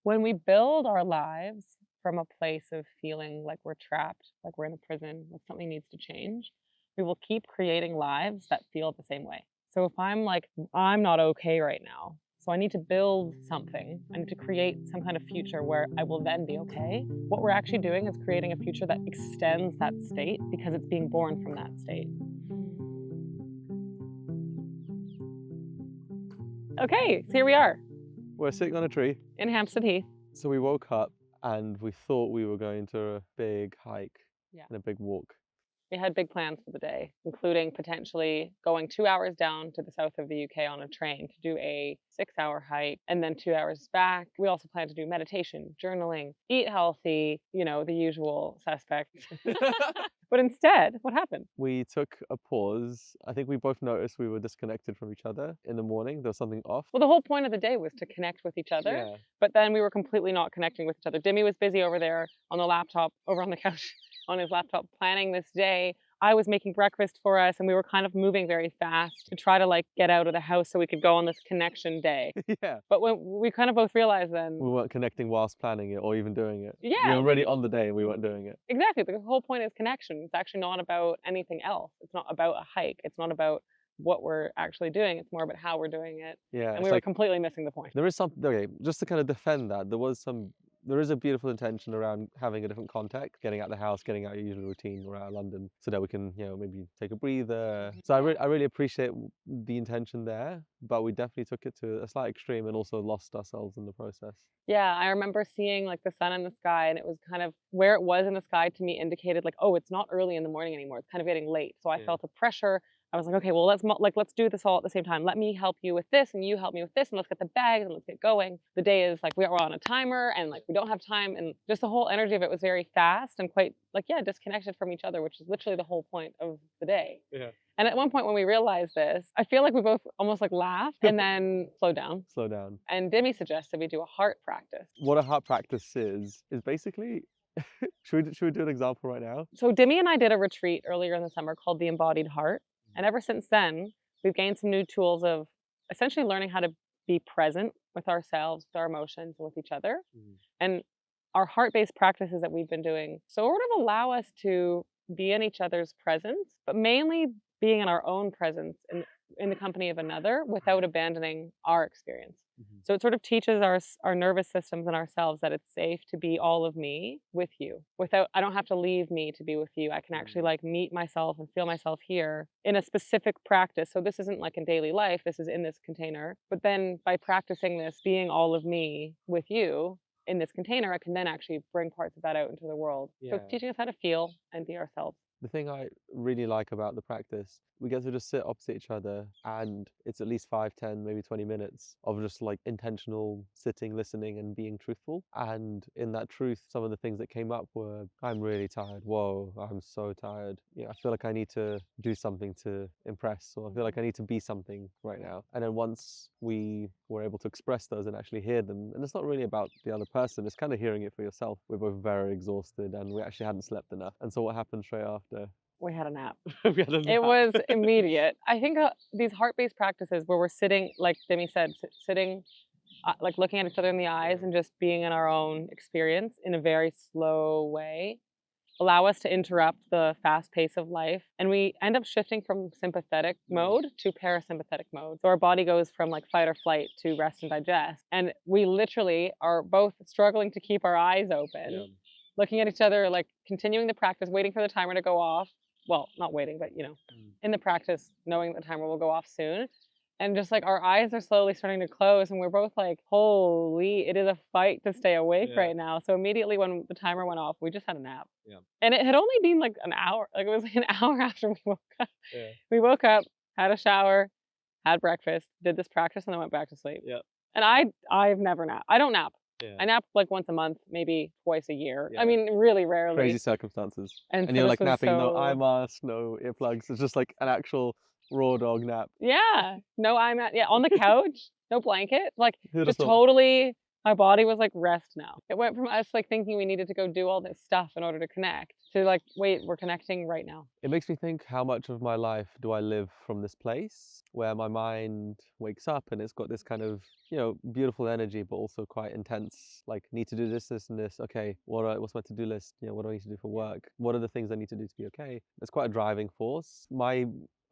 When we build our lives from a place of feeling like we're trapped, like we're in a prison, like something needs to change, we will keep creating lives that feel the same way. So if I'm like, I'm not okay right now, so I need to build something, I need to create some kind of future where I will then be okay. What we're actually doing is creating a future that extends that state because it's being born from that state. Okay, so here we are We're sitting on a tree. in Hampstead Heath. So we woke up and we thought we were going to a big hike Yeah. and a big walk. We had big plans for the day, including potentially going 2 hours down to the south of the UK on a train to do a 6-hour hike and then 2 hours back. We also plan to do meditation, journaling, eat healthy, the usual suspects. But instead, what happened? We took a pause. I think we both noticed we were disconnected from each other in the morning. There was something off. Well, the whole point of the day was to connect with each other, Yeah. but then we were completely not connecting with each other. Dimmy was busy over there on the laptop, over on the couch on his laptop, planning this day. I was making breakfast for us, and we were kind of moving very fast to try to like get out of the house so we could go on this connection day. Yeah. But when we kind of both realized then, We weren't connecting whilst planning it or even doing it. We yeah, were already on the day and we weren't doing it. exactly. The whole point is connection. It's actually not about anything else. It's not about a hike. It's not about what we're actually doing. It's more about how we're doing it. Yeah. And It's we were like completely missing the point. there is something, okay, just to kind of defend that, there is a beautiful intention around having a different context, getting out of the house, getting out of your usual routine around London so that we can, maybe take a breather. So I really appreciate the intention there, but we definitely took it to a slight extreme and also lost ourselves in the process. Yeah, I remember seeing like the sun in the sky, and it was kind of where it was in the sky to me indicated like, oh, it's not early in the morning anymore. It's kind of getting late. So I Yeah. felt a pressure. I was like, okay, well, let's do this all at the same time. Let me help you with this, and you help me with this, and let's get the bags and let's get going. The day is like we're on a timer, and like we don't have time, and just the whole energy of it was very fast and quite like disconnected from each other, which is literally the whole point of the day. Yeah. And at one point when we realized this, I feel like we both almost like laughed and then slowed down. Slow down. And Dimmy suggested we do a heart practice. What a heart practice is basically, should we do an example right now? So Dimmy and I did a retreat earlier in the summer called the Embodied Heart. And ever since then, we've gained some new tools of essentially learning how to be present with ourselves, with our emotions, and with each other. And our heart-based practices that we've been doing sort of allow us to be in each other's presence, but mainly being in our own presence in the company of another without abandoning our experience. So it sort of teaches our nervous systems and ourselves that it's safe to be all of me with you. I don't have to leave me to be with you. I can actually like meet myself and feel myself here in a specific practice. So this isn't like in daily life, this is in this container. But then by practicing this, being all of me with you in this container, I can then actually bring parts of that out into the world. So it's teaching us how to feel and be ourselves. The thing I really like about the practice, we get to just sit opposite each other and it's at least 5, 10, maybe 20 minutes of just like intentional sitting, listening and being truthful. And in that truth, some of the things that came up were, I'm really tired. Whoa, I'm so tired. I feel like I need to do something to impress, or I feel like I need to be something right now. And then once we were able to express those and actually hear them, and it's not really about the other person, it's kind of hearing it for yourself. We're both very exhausted and we actually hadn't slept enough. And so what happened straight after? We had a nap. We had a It nap. was immediate. I think these heart-based practices where we're sitting, like Demi said, sitting, like looking at each other in the eyes and just being in our own experience in a very slow way, allow us to interrupt the fast pace of life. And we end up shifting from sympathetic mode to parasympathetic mode. So our body goes from like fight or flight to rest and digest. And we literally are both struggling to keep our eyes open, looking at each other, like continuing the practice, waiting for the timer to go off. Well, not waiting, but in the practice, knowing the timer will go off soon. And just like our eyes are slowly starting to close and we're both like, holy, it is a fight to stay awake right now. So immediately when the timer went off, we just had a nap. And it had only been like an hour. Like it was like an hour after we woke up. We woke up, had a shower, had breakfast, did this practice, and then went back to sleep. And I've never napped. I don't nap. I nap like once a month, maybe twice a year. I mean, really rarely. Crazy circumstances. And so you're like napping, no so... eye mask, no earplugs. It's just like an actual raw dog nap. Yeah. No eye mask. Yeah, on the couch, no blanket. Like just Beautiful. totally My body was like, rest now. It went from us like thinking we needed to go do all this stuff in order to connect to like, wait, we're connecting right now. It makes me think, how much of my life do I live from this place where my mind wakes up and it's got this kind of, beautiful energy, but also quite intense, like need to do this, this, and this. Okay, what's my to-do list? What do I need to do for work? What are the things I need to do to be okay? It's quite a driving force. My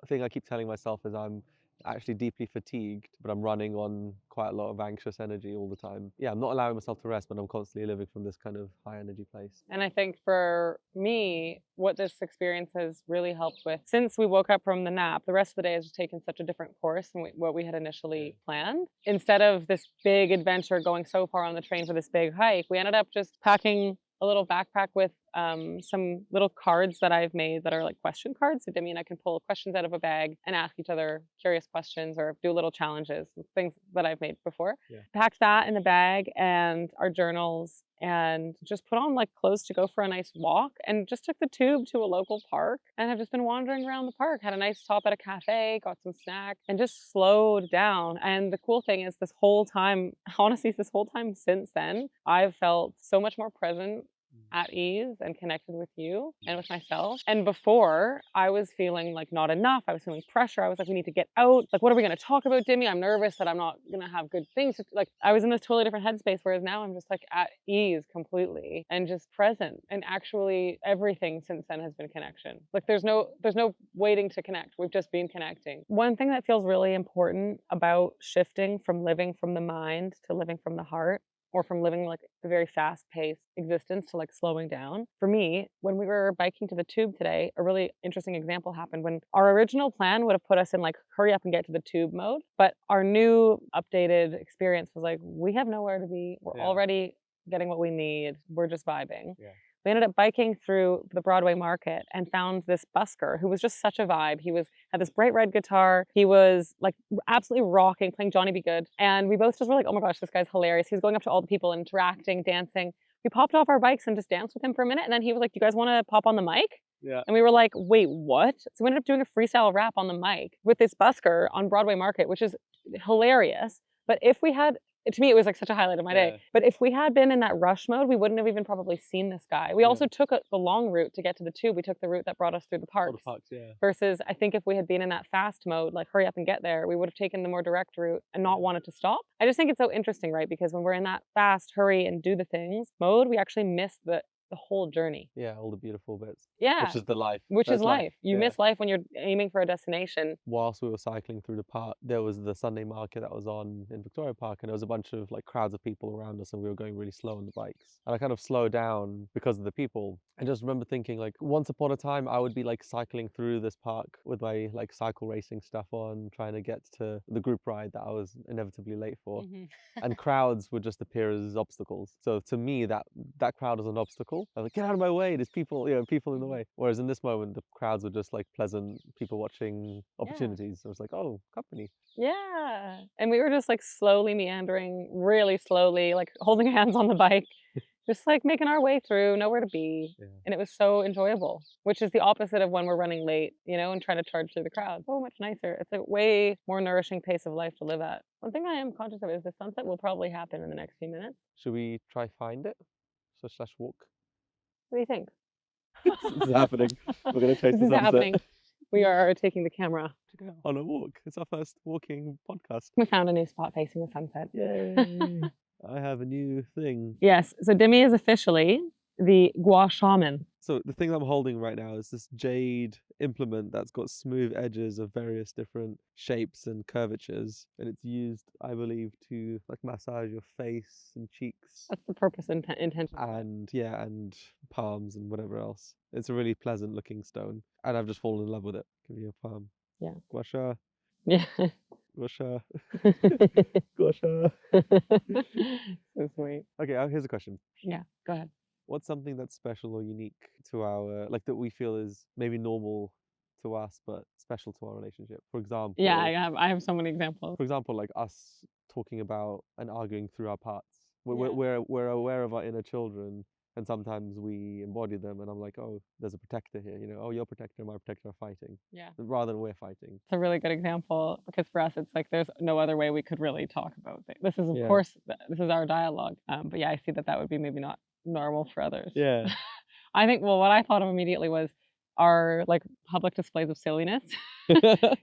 thing I keep telling myself is I'm actually deeply fatigued, but I'm running on quite a lot of anxious energy all the time. Yeah, I'm not allowing myself to rest, but I'm constantly living from this kind of high energy place. And I think for me, what this experience has really helped with, since we woke up from the nap, the rest of the day has just taken such a different course than what we had initially planned. Instead of this big adventure going so far on the train for this big hike, we ended up just packing a little backpack with some little cards that I've made that are like question cards. So Demi and I can pull questions out of a bag and ask each other curious questions or do little challenges, things that I've made before. Yeah. Packed that in the bag and our journals and just put on like clothes to go for a nice walk and just took the tube to a local park and have just been wandering around the park. Had a nice stop at a cafe, got some snacks and just slowed down. And the cool thing is this whole time, honestly, this whole time since then, I've felt so much more present, at ease and connected with you and with myself. And before, I was feeling like not enough. I was feeling pressure. I was like, we need to get out. Like, what are we going to talk about, Dimmy? I'm nervous that I'm not going to have good things. Like, I was in this totally different headspace, whereas now I'm just like at ease completely and just present. And actually, everything since then has been connection. Like, there's no waiting to connect. We've just been connecting. One thing that feels really important about shifting from living from the mind to living from the heart, or from living like a very fast-paced existence to like slowing down. For me, when we were biking to the tube today, a really interesting example happened when our original plan would have put us in like hurry up and get to the tube mode, but our new updated experience was like, we have nowhere to be. We're already getting what we need. We're just vibing. Yeah. We ended up biking through the Broadway market and found this busker who was just such a vibe. He had this bright red guitar. He was like absolutely rocking, playing Johnny Be Good. And we both just were like, oh my gosh, this guy's hilarious. He was going up to all the people, interacting, dancing. We popped off our bikes and just danced with him for a minute. And then he was like, do you guys want to pop on the mic? Yeah. And we were like, wait, what? So we ended up doing a freestyle rap on the mic with this busker on Broadway market, which is hilarious. But if we had, to me, it was like such a highlight of my day. But if we had been in that rush mode, we wouldn't have even probably seen this guy. We also took the long route to get to the tube. We took the route that brought us through the parks. Versus, I think if we had been in that fast mode, like hurry up and get there, we would have taken the more direct route and not wanted to stop. I just think it's so interesting, right? Because when we're in that fast, hurry and do the things mode, we actually miss the whole journey. Yeah, all the beautiful bits. Yeah. Which is the life. Which is That's life. You miss life when you're aiming for a destination. Whilst we were cycling through the park, there was the Sunday market that was on in Victoria Park, and there was a bunch of like crowds of people around us, and we were going really slow on the bikes. And I kind of slowed down because of the people. I just remember thinking, like, once upon a time, I would be like cycling through this park with my like cycle racing stuff on, trying to get to the group ride that I was inevitably late for. And crowds would just appear as obstacles. So to me, that crowd was an obstacle. I was like, get out of my way, there's people, people in the way. Whereas in this moment, the crowds were just like pleasant people watching opportunities. I was like, oh, company. Yeah. And we were just like slowly meandering, really slowly, like holding hands on the bike, just like making our way through, nowhere to be. And it was so enjoyable, which is the opposite of when we're running late, and trying to charge through the crowd. So much nicer. It's a way more nourishing pace of life to live at. One thing I am conscious of is the sunset will probably happen in the next few minutes. Should we try find it? So / walk? What do you think? This is happening. We're going to chase the sunset. Happening. We are taking the camera to go on a walk. It's our first walking podcast. We found a new spot facing the sunset. Yay! I have a new thing. Yes. So Demi is officially the gua shaman. So the thing I'm holding right now is this jade implement that's got smooth edges of various different shapes and curvatures, and it's used, I believe, to like massage your face and cheeks. That's the purpose and intention. And palms and whatever else. It's a really pleasant looking stone, and I've just fallen in love with it. Give you a palm. Yeah. Gua sha. Yeah. Gua sha. Gua sha. So sweet. Okay, here's a question. Yeah, go ahead. What's something that's special or unique to our, like that we feel is maybe normal to us, but special to our relationship? For example. Yeah, I have so many examples. For example, like us talking about and arguing through our parts. We're aware of our inner children, And sometimes we embody them, and I'm like, oh, there's a protector here. You know, oh, your protector and my protector are fighting, Yeah. rather than we're fighting. It's a really good example because for us, it's like there's no other way we could really talk about it. This is, of Yeah. course, this is our dialogue. But yeah, I see that would be maybe not normal for others. Yeah. I think, well, what I thought of immediately was our like public displays of silliness.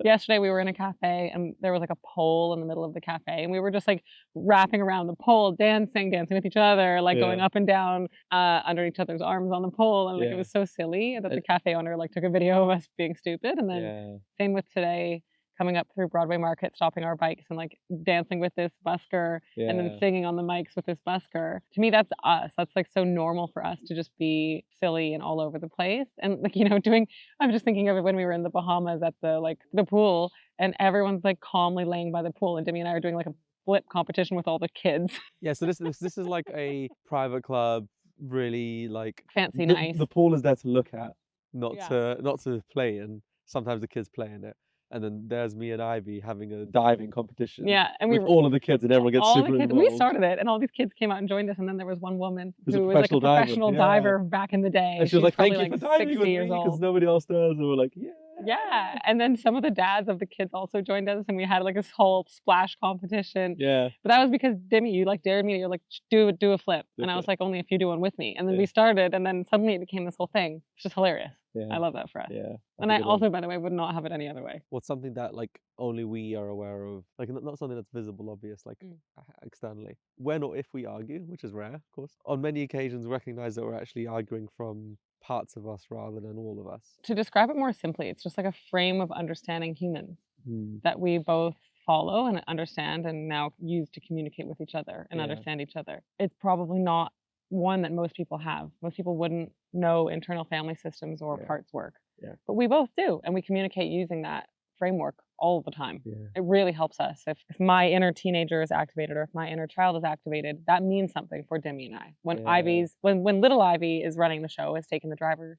Yesterday we were in a cafe and there was like a pole in the middle of the cafe and we were just like wrapping around the pole, dancing with each other, like going Yeah. up and down under each other's arms on the pole, and like it Yeah. was so silly that the cafe owner like took a video of us being stupid. And then Yeah. same with today, coming up through Broadway Market, stopping our bikes and like dancing with this busker and then Yeah. singing on the mics with this busker. To me, that's us. That's like so normal for us to just be silly and all over the place. And like, you know, I'm just thinking of it when we were in the Bahamas at the pool and everyone's like calmly laying by the pool and Demi and I are doing like a flip competition with all the kids. Yeah, so this is like a private club, really like Fancy, nice. The pool is there to look at, not Yeah. to play in. Sometimes the kids play in it. And then there's me and Ivy having a diving competition. Yeah, and with all of the kids, and everyone gets all super the kids, involved. we started it, and all these kids came out and joined us, and then there was one woman Who's who a was like a professional diver, professional yeah. diver back in the day. And she was like, probably "Thank you like for diving 60 with years me," because old. nobody else does. And we're like, "Yeah." Yeah, and then some of the dads of the kids also joined us, and we had like this whole splash competition. Yeah. But that was because Demi, you like dared me. You're like, do a flip, and I was like, only if you do one with me. And then we started, and then suddenly it became this whole thing. It's just hilarious. Yeah. I love that for us. Yeah. And I also, by the way, would not have it any other way. What's something that like only we are aware of, like not something that's visible, obvious, like externally. When or if we argue, which is rare, of course, on many occasions recognize that we're actually arguing from parts of us rather than all of us. To describe it more simply, it's just like a frame of understanding humans that we both follow and understand and now use to communicate with each other and understand each other. It's probably not one that most people have. Most people wouldn't know internal family systems or parts work. Yeah. But we both do, and we communicate using that framework all the time. Yeah. It really helps us. If my inner teenager is activated or if my inner child is activated, that means something for Demi and I. When when little Ivy is running the show, is taking the driver's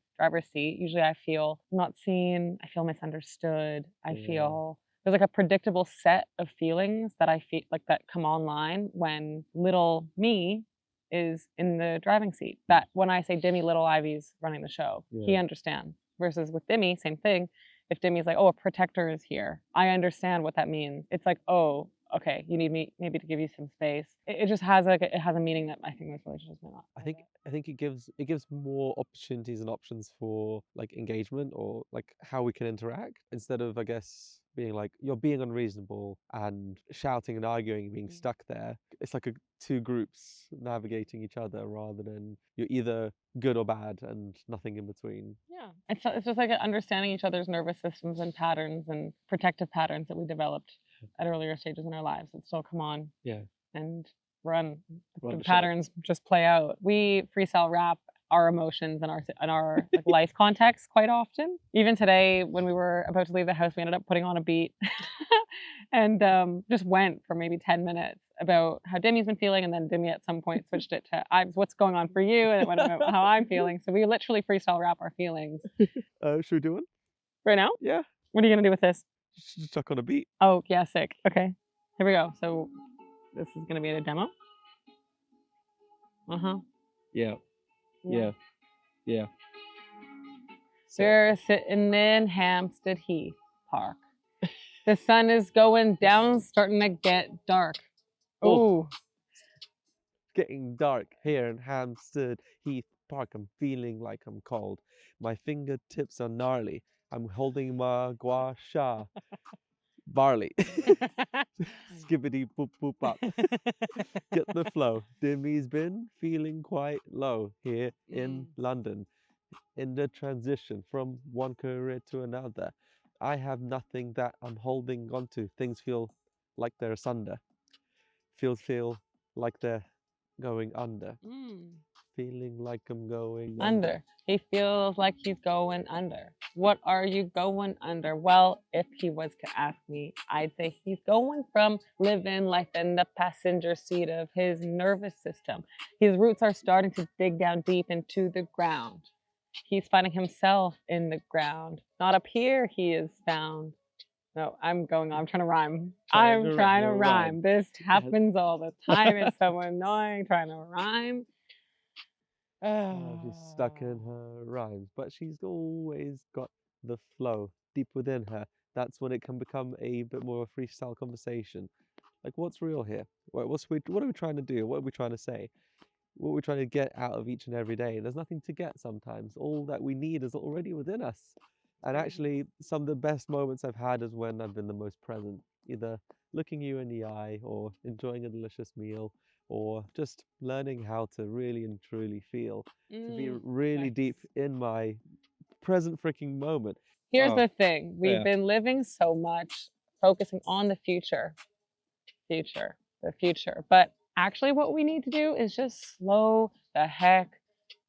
seat, usually I feel not seen, I feel misunderstood, I feel there's like a predictable set of feelings that I feel like that come online when little me is in the driving seat. That when I say Demi, little Ivy's running the show, he understands. Versus with Demi, same thing. If Demi's like, oh, a protector is here, I understand what that means. It's like, oh, okay, you need me maybe to give you some space. It just has like it has a meaning that I think most relationships may not. I think it gives more opportunities and options for like engagement or like how we can interact, instead of, I guess, being like you're being unreasonable and shouting and arguing and being stuck there. It's like two groups navigating each other rather than you're either good or bad and nothing in between. Yeah, it's just like understanding each other's nervous systems and patterns and protective patterns that we developed at earlier stages in our lives that still come on and run the patterns just play out. We freestyle rap our emotions and our like life context quite often. Even today, when we were about to leave the house, we ended up putting on a beat and just went for maybe 10 minutes about how Demi's been feeling, and then Demi at some point switched it to what's going on for you, and it went about how I'm feeling. So we literally freestyle rap our feelings. Should we do one right now? Yeah. What are you gonna do with this? Just chuck on a beat. Oh yeah, sick. Okay, here we go. So this is gonna be a demo. Yeah. We're sitting in Hampstead Heath Park. The sun is going down, starting to get dark. Oh, getting dark here in Hampstead Heath Park. I'm feeling like I'm cold. My fingertips are gnarly. I'm holding my gua sha. Barley. Skibbity boop boop up. Get the flow. Demi's been feeling quite low here in London. In the transition from one career to another, I have nothing that I'm holding on to. Things feel like they're asunder. Feel like they're going under. Feeling like I'm going under. He feels like he's going under. What are you going under? Well, if he was to ask me, I'd say he's going from living life in the passenger seat of his nervous system. His roots are starting to dig down deep into the ground. He's finding himself in the ground. Not up here he is found. No, I'm going on. I'm trying to rhyme. I'm trying to rhyme. This happens all the time. It's so annoying trying to rhyme. Oh, she's stuck in her rhymes, but she's always got the flow deep within her. That's when it can become a bit more of a freestyle conversation. Like, what's real here? What are we trying to do? What are we trying to say? What are we trying to get out of each and every day? There's nothing to get sometimes. All that we need is already within us. And actually, some of the best moments I've had is when I've been the most present, either looking you in the eye or enjoying a delicious meal or just learning how to really and truly feel, to be really deep in my present freaking moment. Here's Oh, the thing. We've yeah. been living so much focusing on the future, the future. But actually, what we need to do is just slow the heck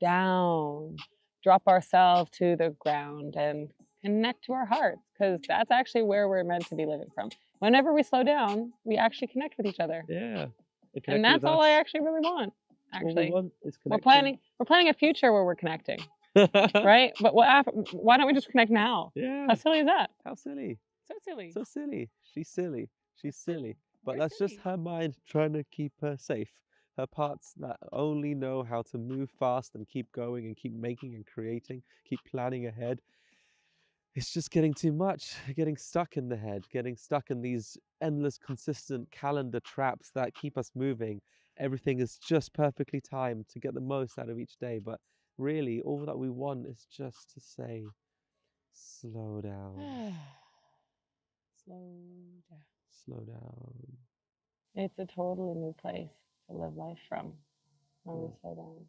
down, drop ourselves to the ground and connect to our hearts, because that's actually where we're meant to be living from. Whenever we slow down, we actually connect with each other. Yeah. And that's all I actually really want. What we Actually, want is we're connection. planning a future where we're connecting, right? But why don't we just connect now? Yeah. How silly is that? How silly. So silly. So silly. She's silly. She's silly. But We're that's just silly. her mind trying to keep her safe. Her parts that only know how to move fast and keep going and keep making and creating, keep planning ahead. It's just getting too much, getting stuck in the head, getting stuck in these endless, consistent calendar traps that keep us moving. Everything is just perfectly timed to get the most out of each day. But really, all that we want is just to say, slow down, Slow down. slow down. It's a totally new place to live life from when we Yeah. slow down.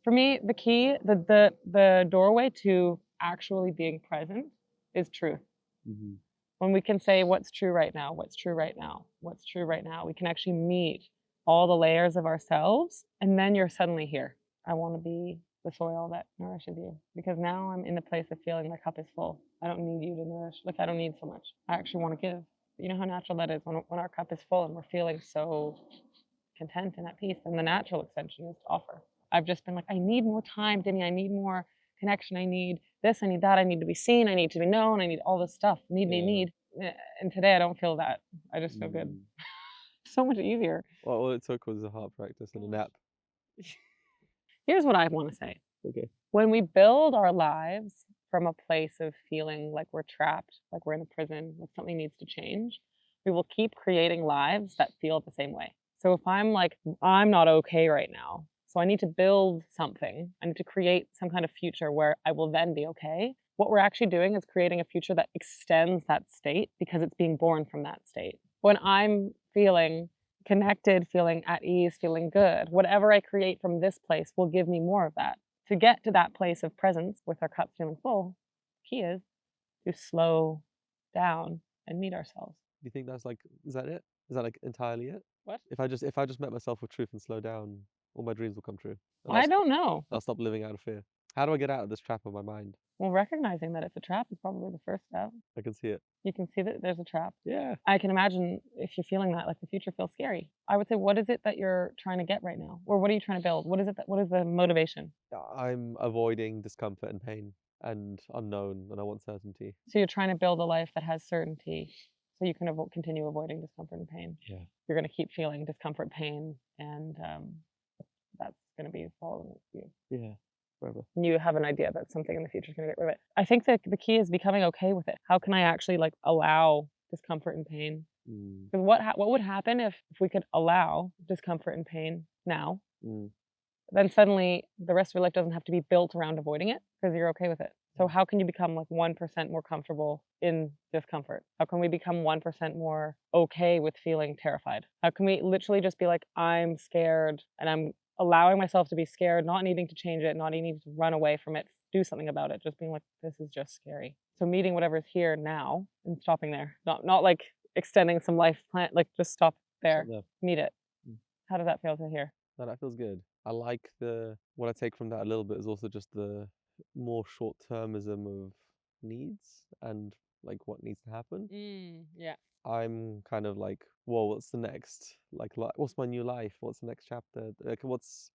For me, the key, the doorway to actually being present is truth. Mm-hmm. When we can say what's true right now, what's true right now, what's true right now, we can actually meet all the layers of ourselves, and then you're suddenly here. I want to be the soil that nourishes you, because now I'm in the place of feeling my cup is full. I don't need you to nourish. Like, I don't need so much. I actually want to give. You know how natural that is when our cup is full and we're feeling so content and at peace. And the natural extension is to offer. I've just been like, I need more time, Demi. I need more connection. I need this. I need that. I need to be seen. I need to be known. I need all this stuff. Need. And today I don't feel that. I just feel good. So much easier. Well, all it took was a heart practice and a nap. Here's what I want to say. Okay. When we build our lives from a place of feeling like we're trapped, like we're in a prison, like something needs to change, we will keep creating lives that feel the same way. So if I'm like, I'm not okay right now, so I need to build something, I need to create some kind of future where I will then be okay. What we're actually doing is creating a future that extends that state because it's being born from that state. When I'm feeling connected, feeling at ease, feeling good, whatever I create from this place will give me more of that. To get to that place of presence with our cups feeling full, the key is to slow down and meet ourselves. Do you think that's like, is that it? Is that like entirely it? What? If I just met myself with truth and slow down, all my dreams will come true. And I don't know. I'll stop living out of fear. How do I get out of this trap of my mind? Well, recognizing that it's a trap is probably the first step. I can see it. You can see that there's a trap. Yeah. I can imagine if you're feeling that, like the future feels scary. I would say, what is it that you're trying to get right now? Or what are you trying to build? What is the motivation? I'm avoiding discomfort and pain and unknown, and I want certainty. So you're trying to build a life that has certainty so you can continue avoiding discomfort and pain. Yeah. You're going to keep feeling discomfort, pain, and that's going to be following you. Yeah. Forever. You have an idea that something in the future is going to get rid of it. I think that the key is becoming okay with it. How can I actually like allow discomfort and pain? Because what would happen if we could allow discomfort and pain now? Then suddenly the rest of your life doesn't have to be built around avoiding it because you're okay with it. So how can you become like 1% more comfortable in discomfort? How can we become 1% more okay with feeling terrified? How can we literally just be like, I'm scared and I'm allowing myself to be scared, not needing to change it, not needing to run away from it, do something about it, just being like, this is just scary. So meeting whatever's here now and stopping there, not like extending some life plan, like just stop there, meet it. How does that feel to hear? No, that feels good. I like what I take from that a little bit is also just the more short-termism of needs and like what needs to happen. Yeah. I'm kind of like, whoa, what's the next? Like, what's my new life? What's the next chapter? Like, what's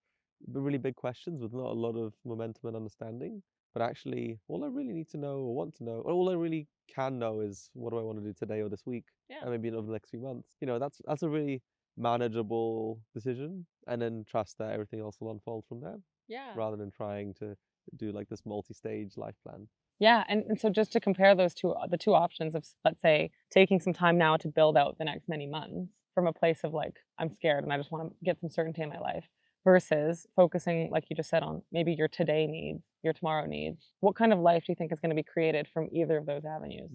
the really big questions with not a lot of momentum and understanding. But actually, all I really need to know or want to know, or all I really can know is what do I want to do today or this week, and maybe over the next few months. You know, that's a really manageable decision, and then trust that everything else will unfold from there, Yeah. rather than trying to do like this multi-stage life plan. Yeah, and so just to compare those two, the two options of, let's say, taking some time now to build out the next many months from a place of like, I'm scared and I just want to get some certainty in my life, versus focusing, like you just said, on maybe your today needs, your tomorrow needs. What kind of life do you think is going to be created from either of those avenues?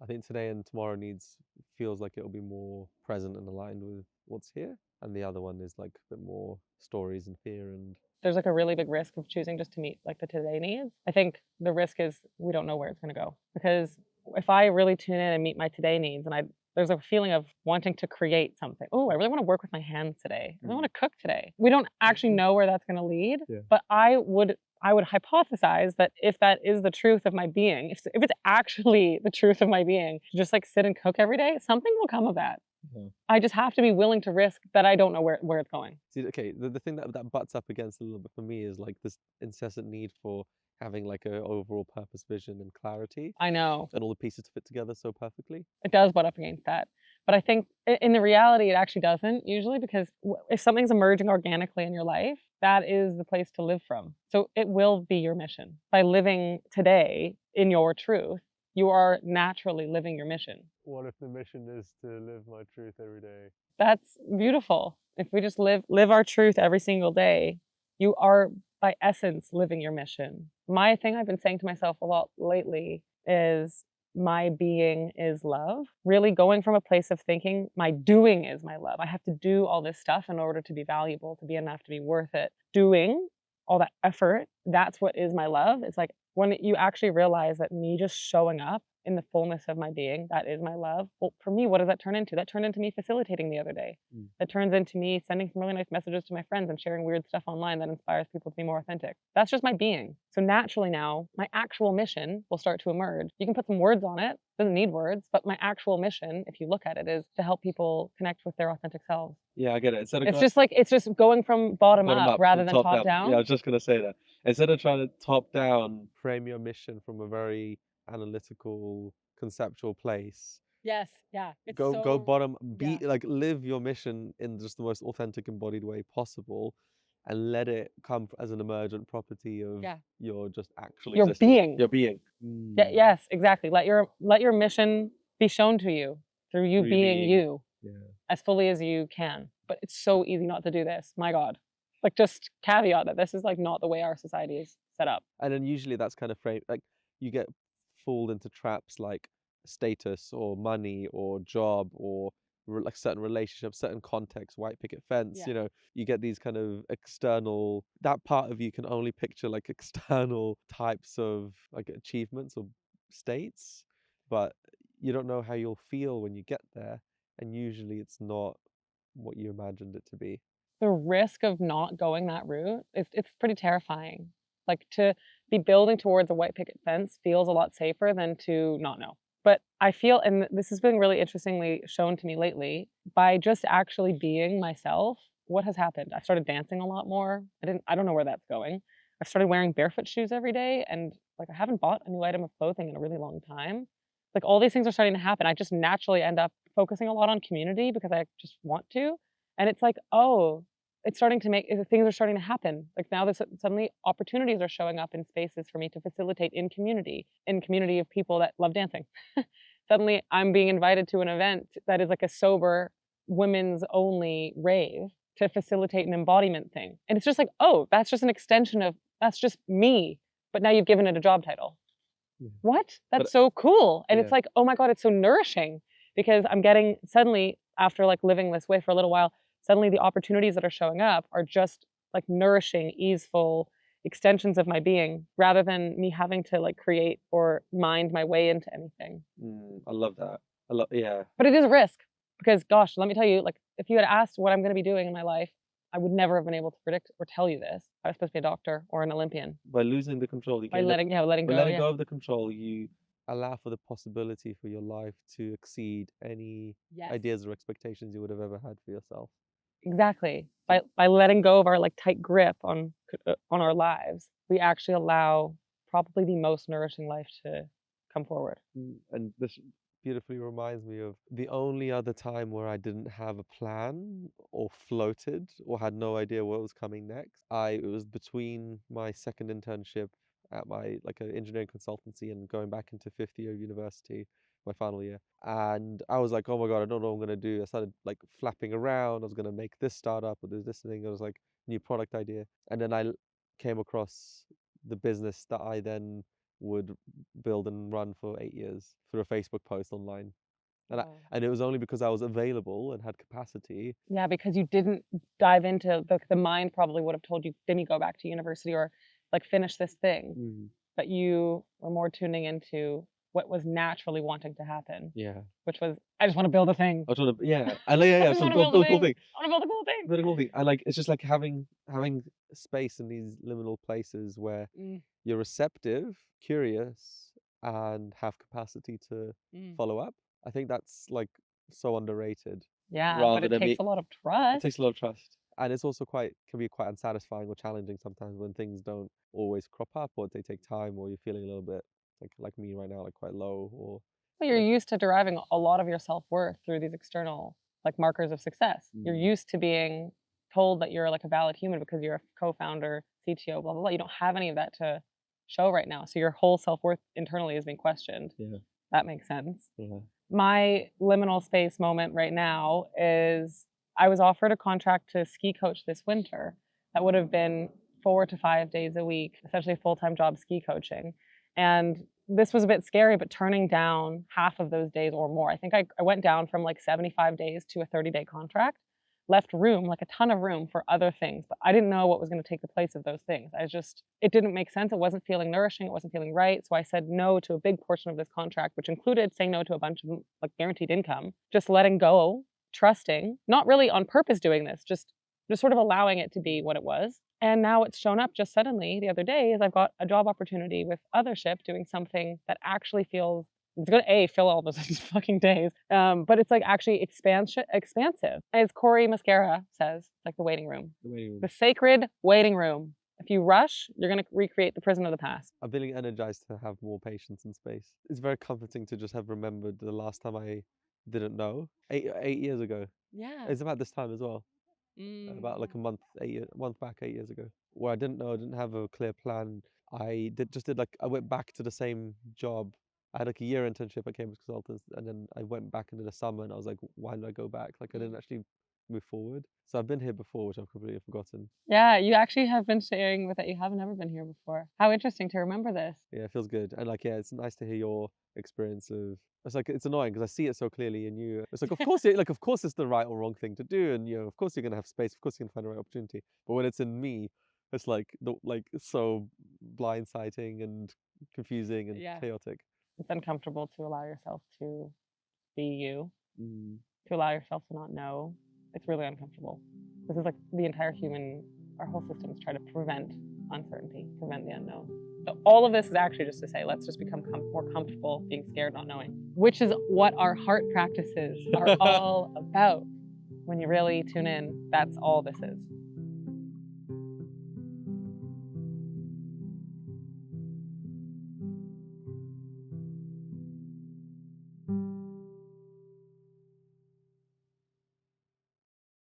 I think today and tomorrow needs feels like it'll be more present and aligned with what's here, and the other one is like a bit more stories and fear and There's like a really big risk of choosing just to meet like the today needs. I think the risk is we don't know where it's going to go, because if I really tune in and meet my today needs, and there's a feeling of wanting to create something. Oh, I really want to work with my hands today. I really want to cook today. We don't actually know where that's going to lead, Yeah. but I would hypothesize that if that is the truth of my being, if it's actually the truth of my being, to just like sit and cook every day, something will come of that. I just have to be willing to risk that I don't know where it's going. See, okay, the thing that butts up against a little bit for me is like this incessant need for having like a overall purpose, vision, and clarity, I know. and all the pieces to fit together so perfectly. It does butt up against that. But I think in the reality, it actually doesn't usually, because if something's emerging organically in your life, that is the place to live from. So it will be your mission. By living today in your truth, you are naturally living your mission. What if the mission is to live my truth every day? That's beautiful. If we just live our truth every single day, you are by essence living your mission. My thing I've been saying to myself a lot lately is my being is love. Really going from a place of thinking my doing is my love. I have to do all this stuff in order to be valuable, to be enough, to be worth it. Doing all that effort, that's what is my love. It's like when you actually realize that me just showing up in the fullness of my being, that is my love. Well, for me, what does that turn into? That turned into me facilitating the other day. That turns into me sending some really nice messages to my friends and sharing weird stuff online that inspires people to be more authentic. That's just my being. So naturally now, my actual mission will start to emerge. You can put some words on it, doesn't need words, but my actual mission, if you look at it, is to help people connect with their authentic selves. Yeah, I get it. It's just going from bottom up rather than top down. Yeah, I was just gonna say that. Instead of trying to top down frame your mission from a very analytical, conceptual place, Yes, yeah. It's go bottom, yeah. like live your mission in just the most authentic embodied way possible, and let it come as an emergent property of Yeah. your just actual Your existence. being. Your being. Yeah, yes, exactly. Let your mission be shown to you through you Through being being. you Yeah. as fully as you can. But it's so easy not to do this. My God. Like, just caveat that this is like not the way our society is set up. And then usually that's kind of framed like you get fooled into traps like status or money or job or like certain relationships, certain context, white picket fence. Yeah. You know, you get these kind of external. That part of you can only picture like external types of like achievements or states, but you don't know how you'll feel when you get there, and usually it's not what you imagined it to be. The risk of not going that route, it's pretty terrifying. Like, to be building towards a white picket fence feels a lot safer than to not know. But I feel, and this has been really interestingly shown to me lately, by just actually being myself, what has happened? I've started dancing a lot more. I don't know where that's going. I've started wearing barefoot shoes every day, and like I haven't bought a new item of clothing in a really long time. Like, all these things are starting to happen. I just naturally end up focusing a lot on community because I just want to. And it's like, oh, it's starting to make things are starting to happen. Like, now there's suddenly opportunities are showing up in spaces for me to facilitate in community of people that love dancing. Suddenly I'm being invited to an event that is like a sober women's only rave to facilitate an embodiment thing. And it's just like, oh, that's just an extension of that's just me. But now you've given it a job title. Yeah. What? That's But so cool. And yeah. it's like, oh my God, it's so nourishing, because I'm getting suddenly, after like living this way for a little while, suddenly the opportunities that are showing up are just like nourishing, easeful extensions of my being, rather than me having to like create or mind my way into anything. I love that. Yeah. But it is a risk, because gosh, let me tell you, like, if you had asked what I'm going to be doing in my life, I would never have been able to predict or tell you this. I was supposed to be a doctor or an Olympian. By losing the control, you By gain letting by go, letting yeah. go of the control, you allow for the possibility for your life to exceed any Yes. ideas or expectations you would have ever had for yourself. Exactly. By letting go of our like tight grip on our lives, we actually allow probably the most nourishing life to come forward. And this beautifully reminds me of the only other time where I didn't have a plan or floated or had no idea what was coming next. It was between my second internship at my like an engineering consultancy and going back into fifth year of university, my final year. And I was like, oh my God, I don't know what I'm gonna do. I started like flapping around. I was gonna make this startup or this thing. I was like new product idea. And then came across the business that I then would build and run for 8 years through a Facebook post online. Wow. And it was only because I was available and had capacity. Yeah, because you didn't dive into the mind probably would have told you, "Didn't go back to university or like finish this thing." Mm. But you were more tuning into what was naturally wanting to happen, Yeah. which was, I just want to build a thing. I was trying to, yeah, and yeah, I yeah, just so want to build, build a build a cool thing. thing, I want to build a cool thing. build a cool thing, and like it's just like having space in these liminal places where Mm, you're receptive, curious, and have capacity to mm. follow up. I think that's like so underrated. Yeah, but Rather it than takes me, a lot of it takes trust. a lot of trust, and it's also can be quite unsatisfying or challenging sometimes when things don't always crop up, or they take time, or you're feeling a little bit like me right now, like quite low, or Well, you're like used to deriving a lot of your self-worth through these external like markers of success. You're mm, used to being told that you're like a valid human because you're a co-founder, CTO, blah blah blah. You don't have any of that to show right now. So your whole self-worth internally is being questioned. yeah, That makes sense. yeah, My liminal space moment right now is I was offered a contract to ski coach this winter. That would have been 4 to 5 days a week, essentially a full-time job ski coaching. And this was a bit scary, but turning down half of those days or more. I think I went down from like 75 days to a 30-day contract, left room, like a ton of room for other things, but I didn't know what was going to take the place of those things. It didn't make sense. It wasn't feeling nourishing. It wasn't feeling right. So I said no to a big portion of this contract, which included saying no to a bunch of like guaranteed income, just letting go, trusting, not really on purpose doing this, just sort of allowing it to be what it was. And now it's shown up just suddenly the other day as I've got a job opportunity with Othership doing something that actually feels it's gonna fill all those fucking days. But it's like actually expansive. As Corey Mascara says, like the waiting room. the waiting room. The sacred waiting room. If you rush, you're gonna recreate the prison of the past. I'm feeling energized to have more patience and space. It's very comforting to just have remembered the last time I didn't know. 8 years ago. Yeah. It's about this time as well. About like a month back, 8 years ago, where I didn't know, I didn't have a clear plan. I went back to the same job. I had like a year internship at Cambridge Consultants, and then I went back into the summer, and I was like, why did I go back? Like I didn't actually move forward. So I've been here before, which I've completely forgotten. Yeah, you actually have been sharing with that you have never been here before. How interesting to remember this. Yeah, it feels good. And like, yeah, it's nice to hear your experience of. It's like it's annoying because I see it so clearly in you. It's like, of course, of course, it's the right or wrong thing to do, and of course, you're gonna have space. Of course, you're gonna find the right opportunity. But when it's in me, it's like so blindsiding and confusing and Yeah. chaotic. It's uncomfortable to allow yourself to be you, Mm. to allow yourself to not know. It's really uncomfortable. This is like the entire our whole system is trying to prevent uncertainty, prevent the unknown. So all of this is actually just to say, let's just become more comfortable being scared, not knowing, which is what our heart practices are all about. When you really tune in, that's all this is.